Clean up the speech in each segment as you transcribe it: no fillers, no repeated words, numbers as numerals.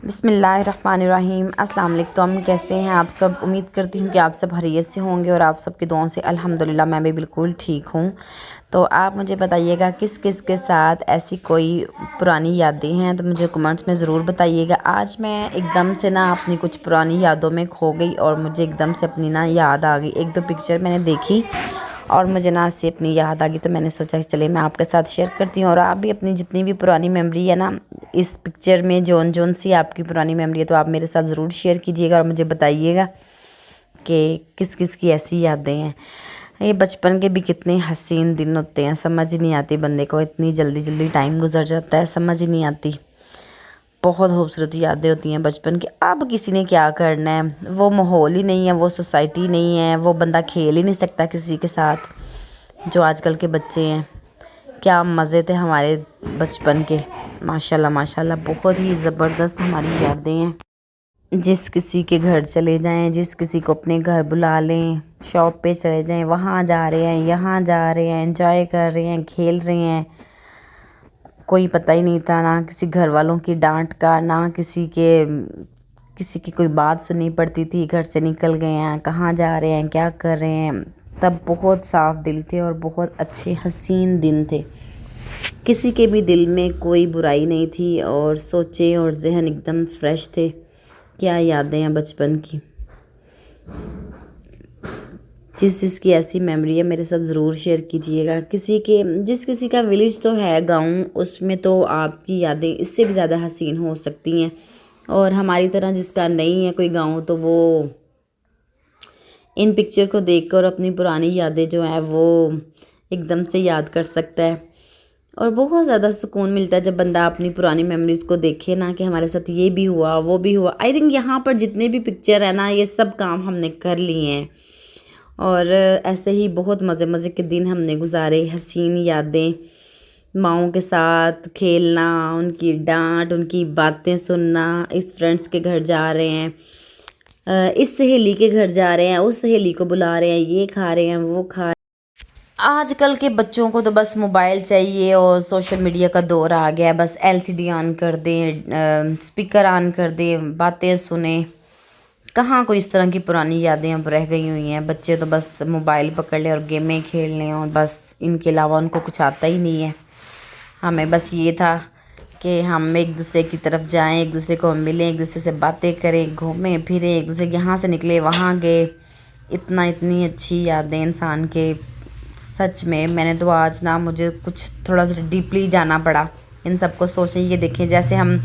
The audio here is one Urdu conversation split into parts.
بسم اللہ الرحمن الرحیم۔ السلام علیکم، کیسے ہیں آپ سب؟ امید کرتی ہوں کہ آپ سب خیریت سے ہوں گے اور آپ سب کی دعاؤں سے الحمدللہ میں بھی بالکل ٹھیک ہوں۔ تو آپ مجھے بتائیے گا کس کس کے ساتھ ایسی کوئی پرانی یادیں ہیں، تو مجھے کمنٹس میں ضرور بتائیے گا۔ آج میں ایک دم سے اپنی کچھ پرانی یادوں میں کھو گئی اور مجھے ایک دم سے اپنی یاد آ گئی۔ ایک دو پکچر میں نے دیکھی اور مجھے سے اپنی یاد آ گئی، تو میں نے سوچا کہ چلے میں آپ کے ساتھ شیئر کرتی ہوں، اور آپ بھی اپنی جتنی بھی پرانی میموری ہے اس پکچر میں جون سی آپ کی پرانی میموری ہے، تو آپ میرے ساتھ ضرور شیئر کیجئے گا اور مجھے بتائیے گا کہ کس کس کی ایسی یادیں ہیں۔ یہ بچپن کے بھی کتنے حسین دن ہوتے ہیں، سمجھ ہی نہیں آتی بندے کو، اتنی جلدی جلدی ٹائم گزر جاتا ہے، سمجھ ہی نہیں آتی۔ بہت خوبصورت یادیں ہوتی ہیں بچپن کی۔ اب کسی نے کیا کرنا ہے، وہ ماحول ہی نہیں ہے، وہ سوسائٹی نہیں ہے، وہ بندہ کھیل ہی نہیں سکتا کسی کے ساتھ۔ جو آج کل کے بچے ہیں، کیا مزے تھے ہمارے بچپن کے، ماشاءاللہ ماشاءاللہ بہت ہی زبردست ہماری یادیں ہیں۔ جس کسی کے گھر چلے جائیں، جس کسی کو اپنے گھر بلا لیں، شاپ پہ چلے جائیں، وہاں جا رہے ہیں، یہاں جا رہے ہیں، انجوائے کر رہے ہیں، کھیل رہے ہیں۔ کوئی پتہ ہی نہیں تھا، نہ کسی گھر والوں کی ڈانٹ کا، نہ کسی کی کوئی بات سننی پڑتی تھی۔ گھر سے نکل گئے ہیں، کہاں جا رہے ہیں، کیا کر رہے ہیں۔ تب بہت صاف دل تھے اور بہت اچھے حسین دن تھے۔ کسی کے بھی دل میں کوئی برائی نہیں تھی اور سوچے اور ذہن ایک دم فریش تھے۔ کیا یادیں ہیں بچپن کی۔ جس کی ایسی میموری ہے میرے ساتھ ضرور شیئر کیجئے گا۔ جس کسی کا ولیج تو ہے، گاؤں، اس میں تو آپ کی یادیں اس سے بھی زیادہ حسین ہو سکتی ہیں، اور ہماری طرح جس کا نہیں ہے کوئی گاؤں، تو وہ ان پکچر کو دیکھ کر اپنی پرانی یادیں جو ہیں وہ ایک دم سے یاد کر سکتا ہے، اور بہت زیادہ سکون ملتا ہے جب بندہ اپنی پرانی میموریز کو دیکھے کہ ہمارے ساتھ یہ بھی ہوا، وہ بھی ہوا۔ آئی تھنک یہاں پر جتنے بھی پکچر ہیں یہ سب کام ہم نے کر لیے ہیں، اور ایسے ہی بہت مزے کے دن ہم نے گزارے، حسین یادیں، ماؤں کے ساتھ کھیلنا، ان کی ڈانٹ، ان کی باتیں سننا، اس فرینڈس کے گھر جا رہے ہیں، اس سہیلی کے گھر جا رہے ہیں، اس سہیلی کو بلا رہے ہیں، یہ کھا رہے ہیں، وہ کھا رہے ہیں۔ آج کل کے بچوں کو تو بس موبائل چاہیے اور سوشل میڈیا کا دور آ گیا ہے، بس LCD آن کر دیں، اسپیکر آن کر دیں، باتیں سنیں۔ کہاں کوئی اس طرح کی پرانی یادیں اب رہ گئی ہوئی ہیں۔ بچے تو بس موبائل پکڑ لیں اور گیمیں کھیل لیں، اور بس ان کے علاوہ ان کو کچھ آتا ہی نہیں ہے۔ ہمیں بس یہ تھا کہ ہم ایک دوسرے کی طرف جائیں، ایک دوسرے کو ملیں، ایک دوسرے سے باتیں کریں، گھومیں پھریں، ایک دوسرے یہاں سے نکلے وہاں گئے۔ اتنی اچھی یادیں انسان کے، سچ میں نے تو آج مجھے کچھ تھوڑا سا ڈیپلی جانا پڑا ان سب کو سوچیں۔ یہ دیکھیں جیسے ہم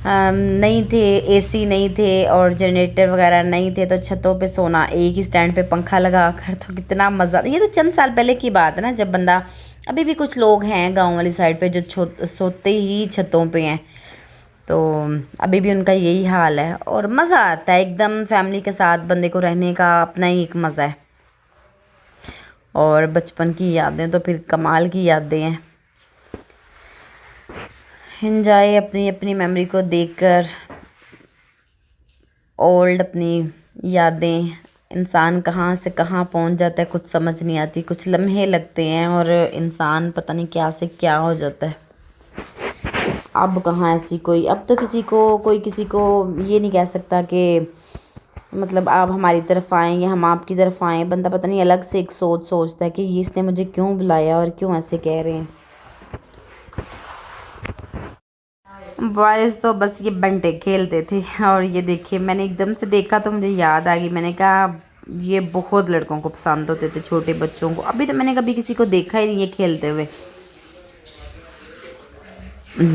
نہیں تھے، AC نہیں تھے اور جنریٹر وغیرہ نہیں تھے، تو چھتوں پہ سونا، ایک ہی سٹینڈ پہ پنکھا لگا کر، تو کتنا مزہ۔ یہ تو چند سال پہلے کی بات ہے جب بندہ، ابھی بھی کچھ لوگ ہیں گاؤں والی سائڈ پہ جو سوتے ہی چھتوں پہ ہیں، تو ابھی بھی ان کا یہی حال ہے، اور مزہ آتا ہے ایک دم فیملی کے ساتھ بندے کو رہنے کا، اپنا ہی ایک مزہ ہے۔ اور بچپن کی یادیں تو پھر کمال کی یادیں ہیں۔ انجوائے اپنی میموری کو دیکھ کر، اولڈ اپنی یادیں، انسان کہاں سے کہاں پہنچ جاتا ہے کچھ سمجھ نہیں آتی۔ کچھ لمحے لگتے ہیں اور انسان پتہ نہیں کیا سے کیا ہو جاتا ہے۔ اب کہاں ایسی اب تو کوئی کسی کو یہ نہیں کہہ سکتا کہ مطلب آپ ہماری طرف آئیں یا ہم آپ کی طرف آئیں۔ بندہ پتہ نہیں الگ سے ایک سوچتا ہے کہ اس نے مجھے کیوں بلایا اور کیوں ایسے کہہ رہے ہیں۔ بوائز تو بس یہ بنٹے کھیلتے تھے، اور یہ دیکھیے میں نے ایک دم سے دیکھا تو مجھے یاد آ گئی۔ میں نے کہا یہ بہت لڑکوں کو پسند ہوتے تھے، چھوٹے بچوں کو۔ ابھی تو میں نے کبھی کسی کو دیکھا ہی نہیں ہے کھیلتے ہوئے۔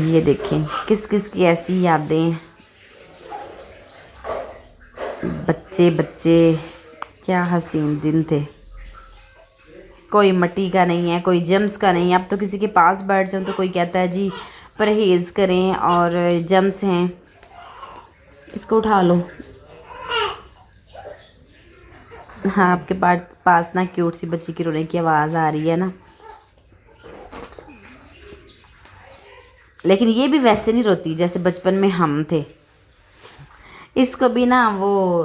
یہ دیکھیں کس کی ایسی یادیں، بچے کیا حسین دن تھے۔ کوئی مٹی کا نہیں ہے، کوئی جرمز کا نہیں ہے۔ اب تو کسی کے پاس بیٹھ جاؤں تو کوئی کہتا ہے جی پرہیز کریں اور جرمز ہیں، اس کو اٹھا لو۔ ہاں، آپ کے پاس کیوٹ سی بچی کی رونے کی آواز آ رہی ہے لیکن یہ بھی ویسے نہیں روتی جیسے بچپن میں ہم تھے۔ اس کو بھی وہ